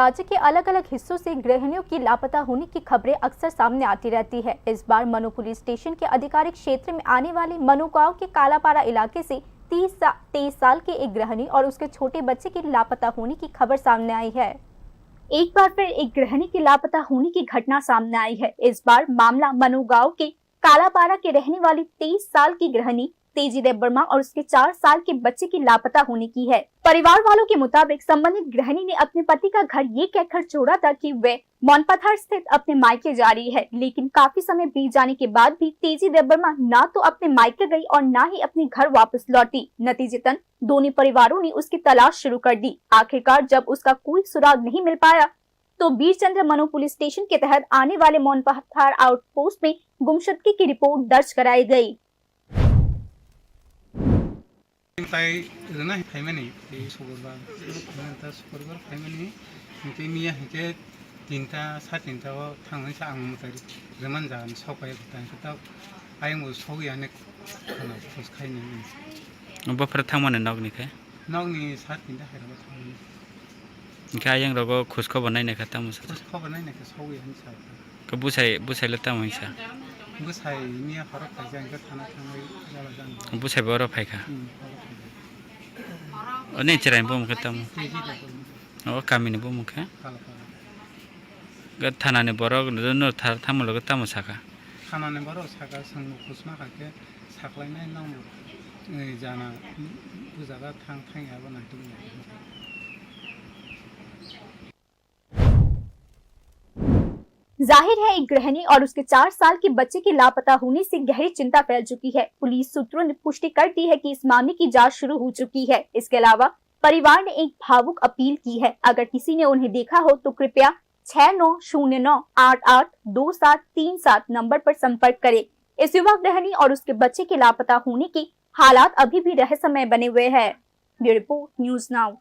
राज्य के अलग अलग हिस्सों से गृहिणियों की लापता होने की खबरें अक्सर सामने आती रहती है। इस बार मनु पुलिस स्टेशन के आधिकारिक क्षेत्र में आने वाले मनु गांव के कालापारा इलाके से 23 साल के एक गृहिणी और उसके छोटे बच्चे की लापता होने की खबर सामने आई है। एक बार फिर एक गृहिणी की लापता होने की घटना सामने आई है। इस बार मामला मनु गांव के कालापारा के रहने वाली 23 साल की गृहिणी तेजी देबबर्मा और उसके 4 साल के बच्चे की लापता होने की है। परिवार वालों के मुताबिक संबंधित गृहिणी ने अपने पति का घर ये कहकर छोड़ा था कि वे मोनपथर स्थित अपने मायके जा रही है, लेकिन काफी समय बीत जाने के बाद भी तेजी देबबर्मा ना तो अपने मायके गई और ना ही अपने घर वापस लौटी। नतीजतन दोनों परिवारों ने उसकी तलाश शुरू कर दी। आखिरकार जब उसका कोई सुराग नहीं मिल पाया तो बीरचंद्र मनु पुलिस स्टेशन के तहत आने वाले मोनपथर आउटपोस्ट में गुमशुदगी की रिपोर्ट दर्ज कराई गई। Kaya rogo khusko banai ne khata musa khusko banai ne ka sawi han sa ka busai lata muisa busai ni haro ka jang ka thana thangai jala jang busai boro phaika one chirai bom khata mu o kami ne bom kha ga thana ne boro no thar thamulo ga tamu saka thana ne boro saka sang khusma ka ke saklainai nang jana bujaga thang ya bana tu। जाहिर है एक गृहिणी और उसके 4 साल के बच्चे के लापता होने से गहरी चिंता फैल चुकी है। पुलिस सूत्रों ने पुष्टि कर दी है कि इस मामले की जांच शुरू हो चुकी है। इसके अलावा परिवार ने एक भावुक अपील की है। अगर किसी ने उन्हें देखा हो तो कृपया 6909882737 नंबर पर संपर्क करें। इस युवा गृहिणी और उसके बच्चे के लापता होने के हालात अभी भी रहस्यमय बने हुए हैं। Bureau report news now.